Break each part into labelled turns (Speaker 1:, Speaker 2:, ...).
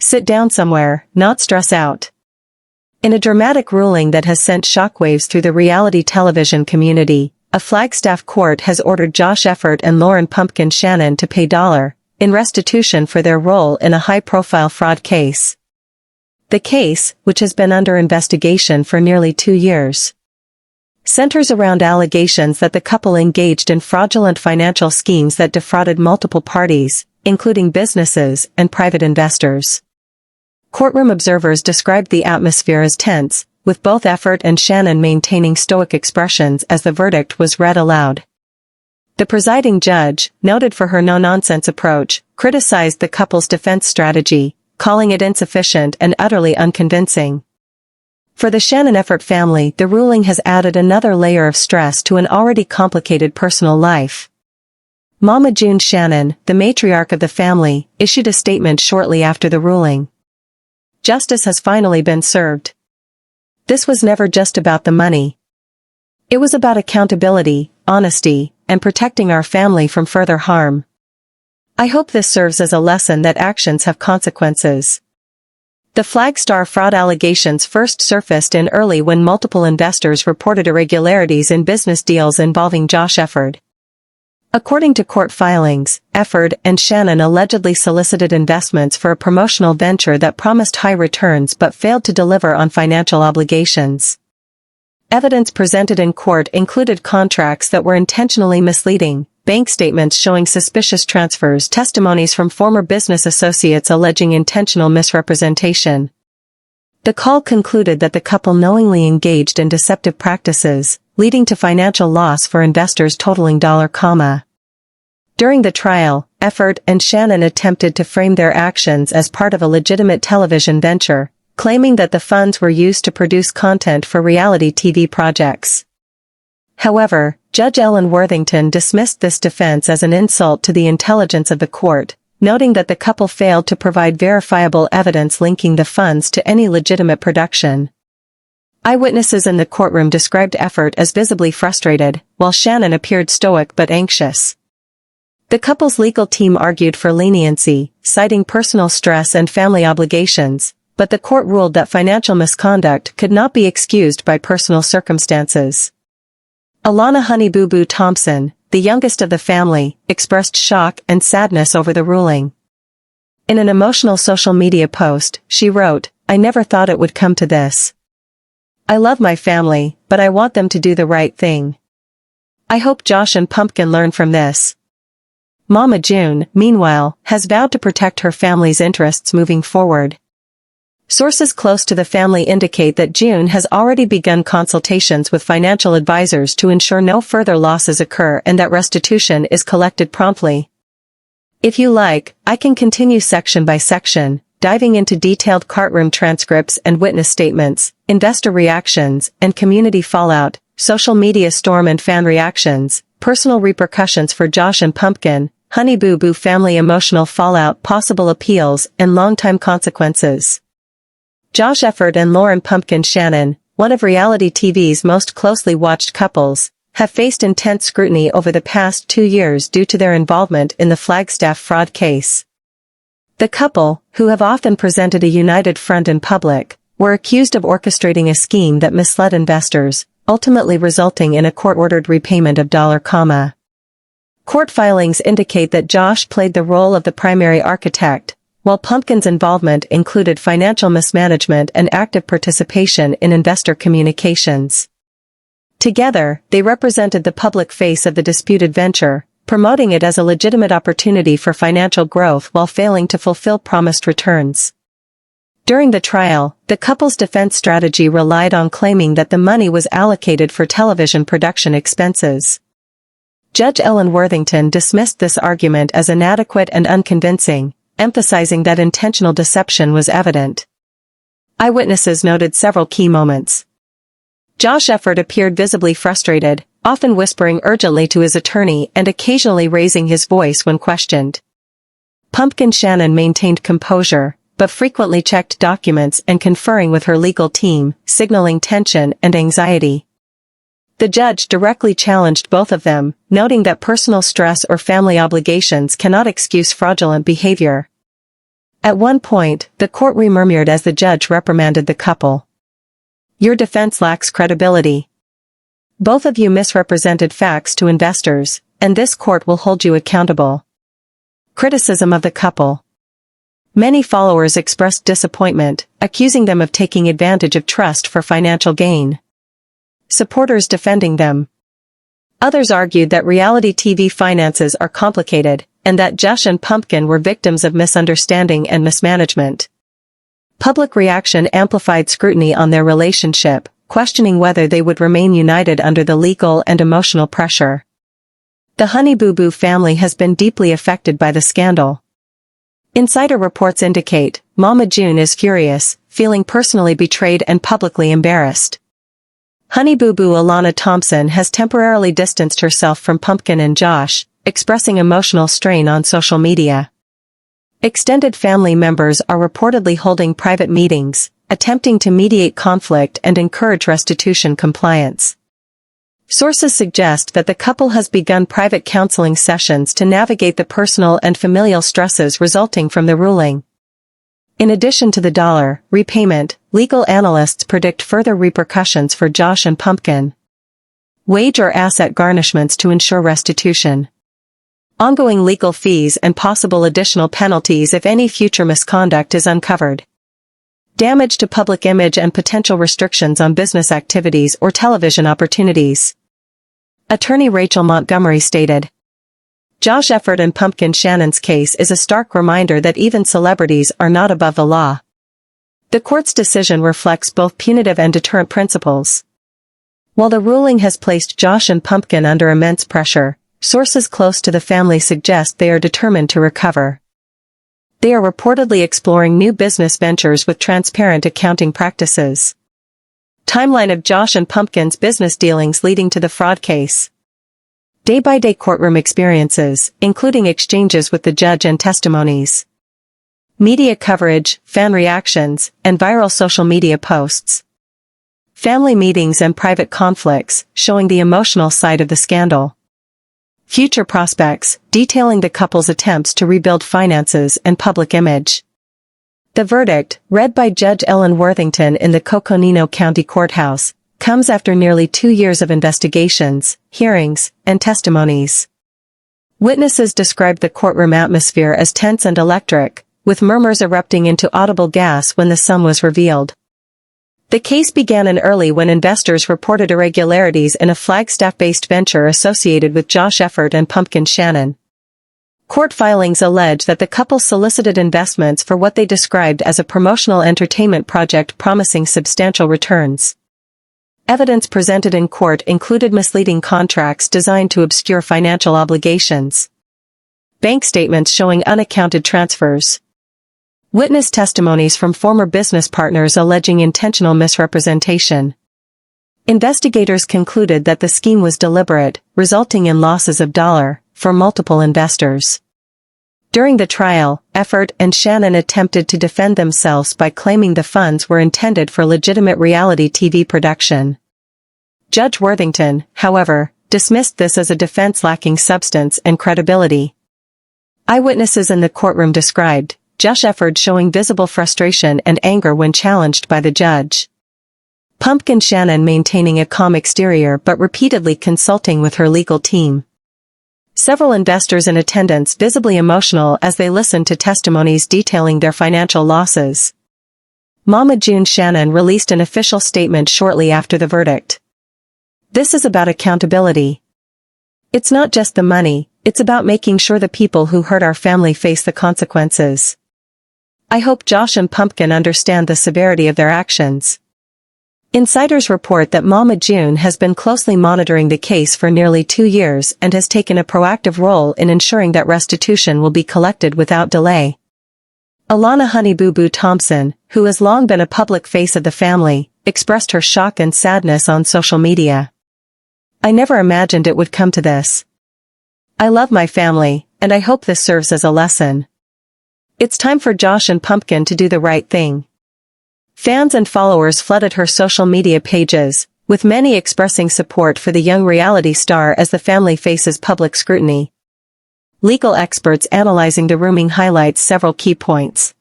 Speaker 1: Sit down somewhere, not stress out. In a dramatic ruling that has sent shockwaves through the reality television community, a Flagstaff court has ordered Josh Efird and Pumpkin Shannon to pay in restitution for their role in a high-profile fraud case. The case, which has been under investigation for nearly 2 years, centers around allegations that the couple engaged in fraudulent financial schemes that defrauded multiple parties, including businesses and private investors. Courtroom observers described the atmosphere as tense, with both Efird and Shannon maintaining stoic expressions as the verdict was read aloud. The presiding judge, noted for her no-nonsense approach, criticized the couple's defense strategy, calling it insufficient and utterly unconvincing. For the Shannon-Efird family, the ruling has added another layer of stress to an already complicated personal life. Mama June Shannon, the matriarch of the family, issued a statement shortly after the ruling. Justice has finally been served. This was never just about the money. It was about accountability, honesty, and protecting our family from further harm. I hope this serves as a lesson that actions have consequences. The Flagstaff fraud allegations first surfaced in early when multiple investors reported irregularities in business deals involving Josh Efird. According to court filings, Efird and Shannon allegedly solicited investments for a promotional venture that promised high returns but failed to deliver on financial obligations. Evidence presented in court included contracts that were intentionally misleading, bank statements showing suspicious transfers, testimonies from former business associates alleging intentional misrepresentation. The call concluded that the couple knowingly engaged in deceptive practices, leading to financial loss for investors totaling During the trial, Efird and Shannon attempted to frame their actions as part of a legitimate television venture, claiming that the funds were used to produce content for reality TV projects. However, Judge Ellen Worthington dismissed this defense as an insult to the intelligence of the court, noting that the couple failed to provide verifiable evidence linking the funds to any legitimate production. Eyewitnesses in the courtroom described Efird as visibly frustrated, while Shannon appeared stoic but anxious. The couple's legal team argued for leniency, citing personal stress and family obligations, but the court ruled that financial misconduct could not be excused by personal circumstances. Alana "Honey Boo Boo" Thompson, the youngest of the family, expressed shock and sadness over the ruling. In an emotional social media post, she wrote, "I never thought it would come to this. I love my family, but I want them to do the right thing. I hope Josh and Pumpkin learn from this." Mama June, meanwhile, has vowed to protect her family's interests moving forward. Sources close to the family indicate that June has already begun consultations with financial advisors to ensure no further losses occur and that restitution is collected promptly. If you like, I can continue section by section, diving into detailed courtroom transcripts and witness statements, investor reactions and community fallout, social media storm and fan reactions, personal repercussions for Josh and Pumpkin, Honey Boo Boo family emotional fallout, possible appeals, and long-time consequences. Josh Efird and Pumpkin Shannon, one of reality TV's most closely watched couples, have faced intense scrutiny over the past 2 years due to their involvement in the Flagstaff fraud case. The couple, who have often presented a united front in public, were accused of orchestrating a scheme that misled investors, ultimately resulting in a court-ordered repayment of Court filings indicate that Josh played the role of the primary architect, while Pumpkin's involvement included financial mismanagement and active participation in investor communications. Together, they represented the public face of the disputed venture, promoting it as a legitimate opportunity for financial growth while failing to fulfill promised returns. During the trial, the couple's defense strategy relied on claiming that the money was allocated for television production expenses. Judge Ellen Worthington dismissed this argument as inadequate and unconvincing, emphasizing that intentional deception was evident. Eyewitnesses noted several key moments. Josh Efird appeared visibly frustrated, often whispering urgently to his attorney and occasionally raising his voice when questioned. Pumpkin Shannon maintained composure, but frequently checked documents and conferring with her legal team, signaling tension and anxiety. The judge directly challenged both of them, noting that personal stress or family obligations cannot excuse fraudulent behavior. At one point, the court murmured as the judge reprimanded the couple. "Your defense lacks credibility. Both of you misrepresented facts to investors, and this court will hold you accountable." Criticism of the couple. Many followers expressed disappointment, accusing them of taking advantage of trust for financial gain. Supporters defending them. Others argued that reality TV finances are complicated, and that Josh and Pumpkin were victims of misunderstanding and mismanagement. Public reaction amplified scrutiny on their relationship, questioning whether they would remain united under the legal and emotional pressure. The Honey Boo Boo family has been deeply affected by the scandal. Insider reports indicate Mama June is furious, feeling personally betrayed and publicly embarrassed. Honey Boo Boo Alana Thompson has temporarily distanced herself from Pumpkin and Josh, expressing emotional strain on social media. Extended family members are reportedly holding private meetings, attempting to mediate conflict and encourage restitution compliance. Sources suggest that the couple has begun private counseling sessions to navigate the personal and familial stresses resulting from the ruling. In addition to the dollar repayment, legal analysts predict further repercussions for Josh and Pumpkin. Wage or asset garnishments to ensure restitution. Ongoing legal fees and possible additional penalties if any future misconduct is uncovered. Damage to public image and potential restrictions on business activities or television opportunities. Attorney Rachel Montgomery stated, "Josh Efird and Pumpkin Shannon's case is a stark reminder that even celebrities are not above the law. The court's decision reflects both punitive and deterrent principles." While the ruling has placed Josh and Pumpkin under immense pressure, sources close to the family suggest they are determined to recover. They are reportedly exploring new business ventures with transparent accounting practices. Timeline of Josh and Pumpkin's business dealings leading to the fraud case. Day-by-day courtroom experiences, including exchanges with the judge and testimonies. Media coverage, fan reactions, and viral social media posts. Family meetings and private conflicts, showing the emotional side of the scandal. Future prospects, detailing the couple's attempts to rebuild finances and public image. The verdict, read by Judge Ellen Worthington in the Coconino County Courthouse, comes after nearly 2 years of investigations, hearings, and testimonies. Witnesses described the courtroom atmosphere as tense and electric, with murmurs erupting into audible gasps when the sum was revealed. The case began early when investors reported irregularities in a Flagstaff-based venture associated with Josh Efird and Pumpkin Shannon. Court filings allege that the couple solicited investments for what they described as a promotional entertainment project promising substantial returns. Evidence presented in court included misleading contracts designed to obscure financial obligations. Bank statements showing unaccounted transfers. Witness testimonies from former business partners alleging intentional misrepresentation. Investigators concluded that the scheme was deliberate, resulting in losses of dollar for multiple investors. During the trial, Efird and Shannon attempted to defend themselves by claiming the funds were intended for legitimate reality TV production. Judge Worthington, however, dismissed this as a defense lacking substance and credibility. Eyewitnesses in the courtroom described Josh Efird showing visible frustration and anger when challenged by the judge. Pumpkin Shannon maintaining a calm exterior but repeatedly consulting with her legal team. Several investors in attendance visibly emotional as they listened to testimonies detailing their financial losses. Mama June Shannon released an official statement shortly after the verdict. "This is about accountability. It's not just the money, it's about making sure the people who hurt our family face the consequences. I hope Josh and Pumpkin understand the severity of their actions." Insiders report that Mama June has been closely monitoring the case for nearly 2 years and has taken a proactive role in ensuring that restitution will be collected without delay. Alana Honey Boo Boo Thompson, who has long been a public face of the family, expressed her shock and sadness on social media. "I never imagined it would come to this. I love my family, and I hope this serves as a lesson. It's time for Josh and Pumpkin to do the right thing." Fans and followers flooded her social media pages, with many expressing support for the young reality star as the family faces public scrutiny. Legal experts analyzing the ruling highlights several key points.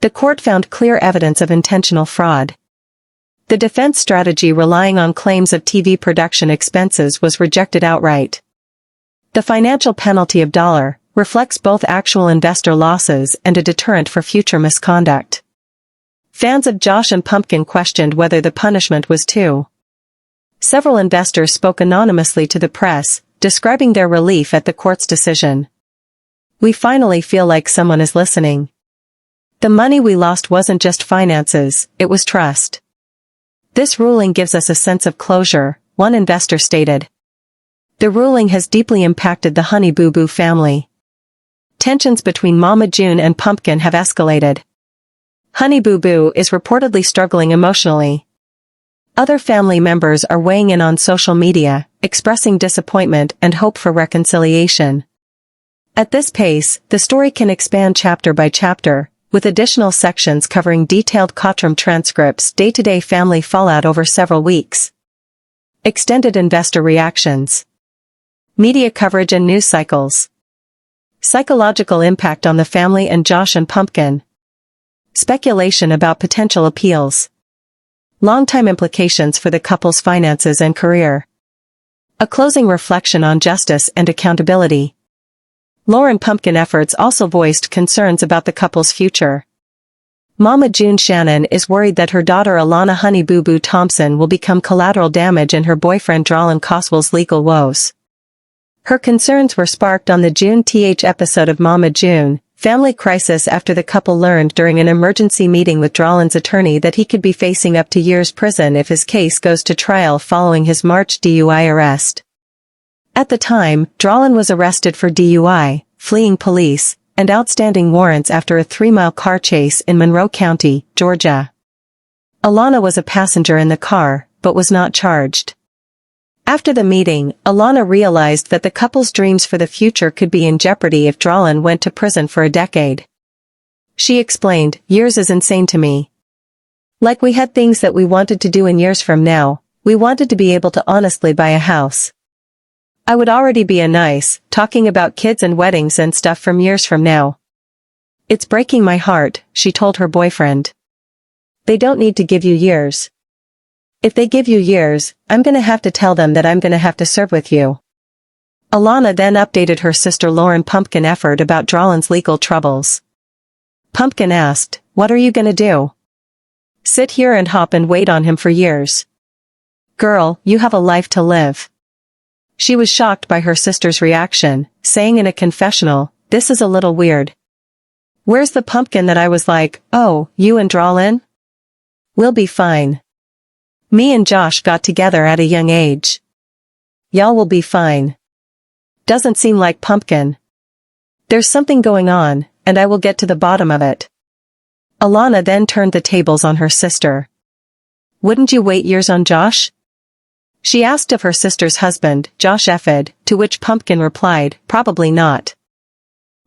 Speaker 1: The court found clear evidence of intentional fraud. The defense strategy relying on claims of TV production expenses was rejected outright. The financial penalty of $1 reflects both actual investor losses and a deterrent for future misconduct. Fans of Josh and Pumpkin questioned whether the punishment was too. Several investors spoke anonymously to the press, describing their relief at the court's decision. "We finally feel like someone is listening. The money we lost wasn't just finances, it was trust. This ruling gives us a sense of closure," one investor stated. The ruling has deeply impacted the Honey Boo Boo family. Tensions between Mama June and Pumpkin have escalated. Honey Boo Boo is reportedly struggling emotionally. Other family members are weighing in on social media, expressing disappointment and hope for reconciliation. At this pace, the story can expand chapter by chapter, with additional sections covering detailed courtroom transcripts, day-to-day family fallout over several weeks. Extended investor reactions. Media coverage and news cycles. Psychological impact on the family and Josh and Pumpkin. Speculation about potential appeals. Long-time implications for the couple's finances and career. A closing reflection on justice and accountability. Lauren Pumpkin Efirds also voiced concerns about the couple's future. Mama June Shannon is worried that her daughter Alana Honey Boo Boo Thompson will become collateral damage in her boyfriend Drawlin Coswell's legal woes. Her concerns were sparked on the June-th episode of Mama June, Family Crisis, after the couple learned during an emergency meeting with Drawlin's attorney that he could be facing up to years prison if his case goes to trial following his March DUI arrest. At the time, Drawlin was arrested for DUI, fleeing police, and outstanding warrants after a 3-mile car chase in Monroe County, Georgia. Alana was a passenger in the car, but was not charged. After the meeting, Alana realized that the couple's dreams for the future could be in jeopardy if Drawlin went to prison for a decade. She explained, "Years is insane to me. Like we had things that we wanted to do in years from now, we wanted to be able to honestly buy a house. I would already be a nice, talking about kids and weddings and stuff from years from now. It's breaking my heart," she told her boyfriend. "They don't need to give you years. If they give you years, I'm gonna have to tell them that I'm gonna have to serve with you." Alana then updated her sister Lauren Pumpkin Efird about Drawlin's legal troubles. Pumpkin asked, "What are you gonna do? Sit here and hop and wait on him for years? Girl, you have a life to live." She was shocked by her sister's reaction, saying in a confessional, "This is a little weird. Where's the Pumpkin that I was like, oh, you and Drawlin? We'll be fine. Me and Josh got together at a young age. Y'all will be fine. Doesn't seem like Pumpkin. There's something going on, and I will get to the bottom of it." Alana then turned the tables on her sister. "Wouldn't you wait years on Josh?" She asked of her sister's husband, Josh Efird, to which Pumpkin replied, "Probably not."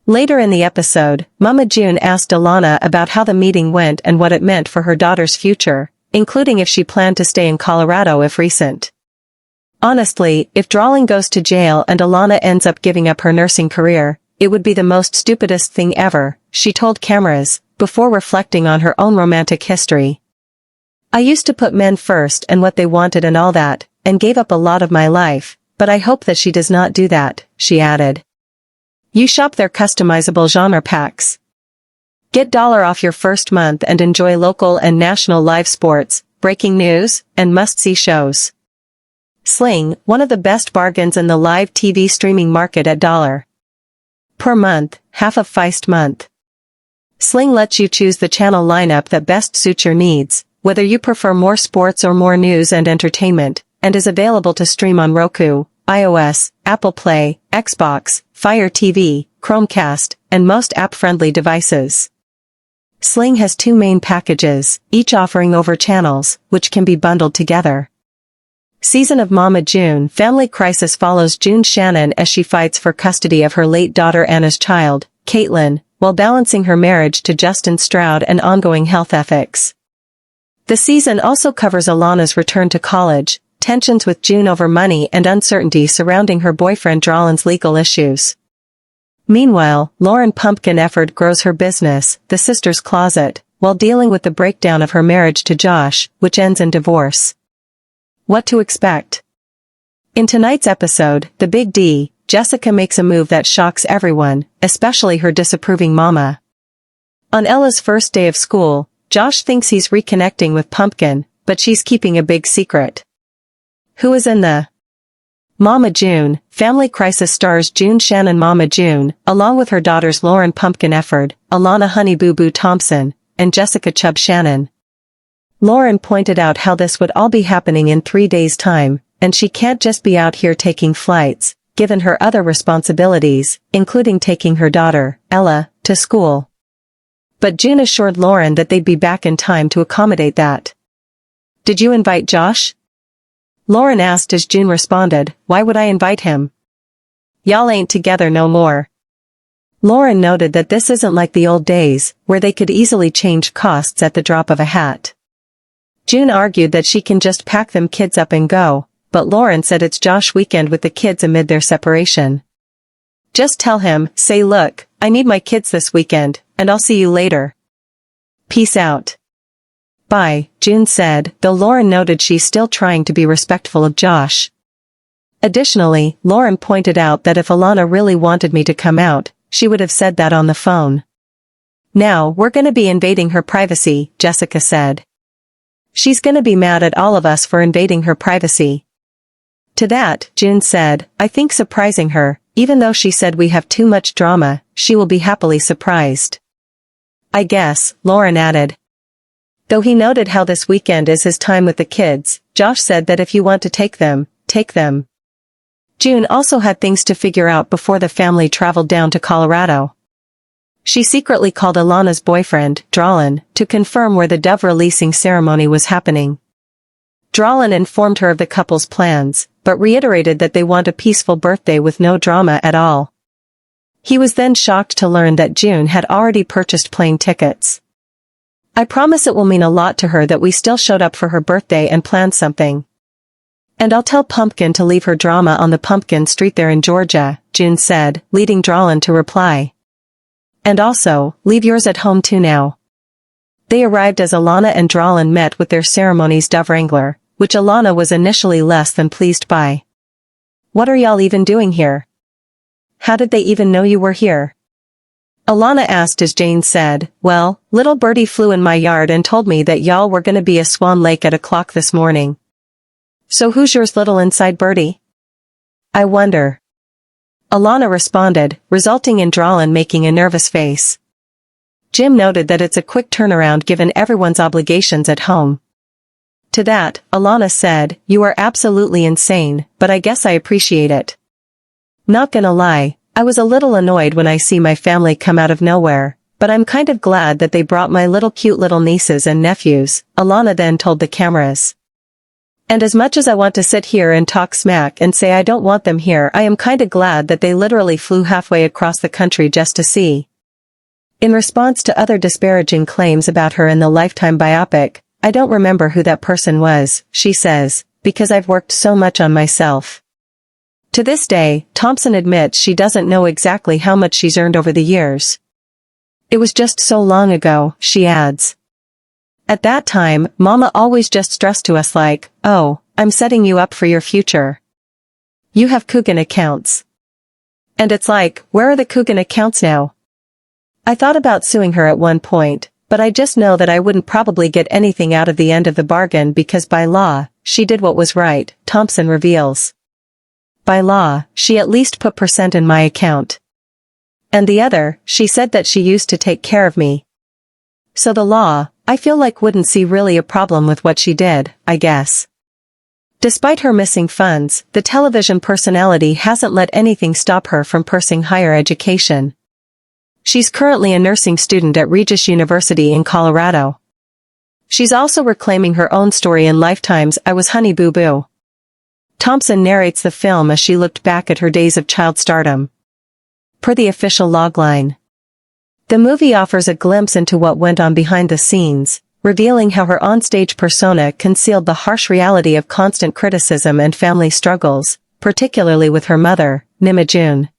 Speaker 1: Later in the episode, Mama June asked Alana about how the meeting went and what it meant for her daughter's future, including if she planned to stay in Colorado if recent. "Honestly, if Drawlin goes to jail and Alana ends up giving up her nursing career, it would be the most stupidest thing ever," she told cameras, before reflecting on her own romantic history. "I used to put men first and what they wanted and all that, and gave up a lot of my life, but I hope that she does not do that," she added. You shop their customizable genre packs. Get $1 off your first month and enjoy local and national live sports, breaking news, and must-see shows. Sling, one of the best bargains in the live TV streaming market at $1 per month, half of Feist month. Sling lets you choose the channel lineup that best suits your needs, whether you prefer more sports or more news and entertainment, and is available to stream on Roku, iOS, Apple Play, Xbox, Fire TV, Chromecast, and most app-friendly devices. Sling has 2 main packages, each offering over channels, which can be bundled together. Season of Mama June Family Crisis follows June Shannon as she fights for custody of her late daughter Anna's child, Caitlin, while balancing her marriage to Justin Stroud and ongoing health ethics. The season also covers Alana's return to college, tensions with June over money and uncertainty surrounding her boyfriend Drawlin's legal issues. Meanwhile, Lauren Pumpkin Efird grows her business, The Sisters Closet, while dealing with the breakdown of her marriage to Josh, which ends in divorce. What to expect? In tonight's episode, The Big D, Jessica makes a move that shocks everyone, especially her disapproving mama. On Ella's first day of school, Josh thinks he's reconnecting with Pumpkin, but she's keeping a big secret. Who is in the Mama June? Family Crisis stars June Shannon Mama June, along with her daughters Lauren Pumpkin Efird, Alana Honey Boo Boo Thompson, and Jessica Chubb Shannon. Lauren pointed out how this would all be happening in 3 days' time, and she can't just be out here taking flights, given her other responsibilities, including taking her daughter, Ella, to school. But June assured Lauren that they'd be back in time to accommodate that. Did you invite Josh? Lauren asked as June responded, why would I invite him? Y'all ain't together no more. Lauren noted that this isn't like the old days, where they could easily change costs at the drop of a hat. June argued that she can just pack them kids up and go, but Lauren said it's Josh weekend with the kids amid their separation. Just tell him, say look, I need my kids this weekend, and I'll see you later. Peace out. Bye, June said, though Lauren noted she's still trying to be respectful of Josh. Additionally, Lauren pointed out that if Alana really wanted me to come out, she would have said that on the phone. Now we're gonna be invading her privacy, Jessica said. She's gonna be mad at all of us for invading her privacy. To that, June said, I think surprising her, even though she said we have too much drama, she will be happily surprised. I guess, Lauren added. Though he noted how this weekend is his time with the kids, Josh said that if you want to take them, take them. June also had things to figure out before the family traveled down to Colorado. She secretly called Alana's boyfriend, Drawlin, to confirm where the dove releasing ceremony was happening. Drawlin informed her of the couple's plans, but reiterated that they want a peaceful birthday with no drama at all. He was then shocked to learn that June had already purchased plane tickets. I promise it will mean a lot to her that we still showed up for her birthday and planned something. And I'll tell Pumpkin to leave her drama on the Pumpkin Street there in Georgia, June said, leading Drawlin to reply. And also, leave yours at home too now. They arrived as Alana and Drawlin met with their ceremony's dove wrangler, which Alana was initially less than pleased by. What are y'all even doing here? How did they even know you were here? Alana asked as Jane said, well, little birdie flew in my yard and told me that y'all were gonna be at Swan Lake at 1:00 this morning. So who's yours little inside birdie? I wonder. Alana responded, resulting in Drawlin making a nervous face. Jim noted that it's a quick turnaround given everyone's obligations at home. To that, Alana said, you are absolutely insane, but I guess I appreciate it. Not gonna lie, I was a little annoyed when I see my family come out of nowhere, but I'm kind of glad that they brought my cute little nieces and nephews, Alana then told the cameras. And as much as I want to sit here and talk smack and say I don't want them here, I am kinda glad that they literally flew halfway across the country just to see. In response to other disparaging claims about her in the Lifetime biopic, I don't remember who that person was, she says, because I've worked so much on myself. To this day, Thompson admits she doesn't know exactly how much she's earned over the years. It was just so long ago, she adds. At that time, Mama always just stressed to us like, oh, I'm setting you up for your future. You have Coogan accounts. And it's like, where are the Coogan accounts now? I thought about suing her at one point, but I just know that I wouldn't probably get anything out of the end of the bargain because by law, she did what was right, Thompson reveals. By law, she at least put % in my account. And the other, she said that she used to take care of me. So the law, I feel like wouldn't see really a problem with what she did, I guess. Despite her missing funds, the television personality hasn't let anything stop her from pursuing higher education. She's currently a nursing student at Regis University in Colorado. She's also reclaiming her own story in Lifetime's I Was Honey Boo Boo. Thompson narrates the film as she looked back at her days of child stardom. Per the official logline. The movie offers a glimpse into what went on behind the scenes, revealing how her onstage persona concealed the harsh reality of constant criticism and family struggles, particularly with her mother, Mama June.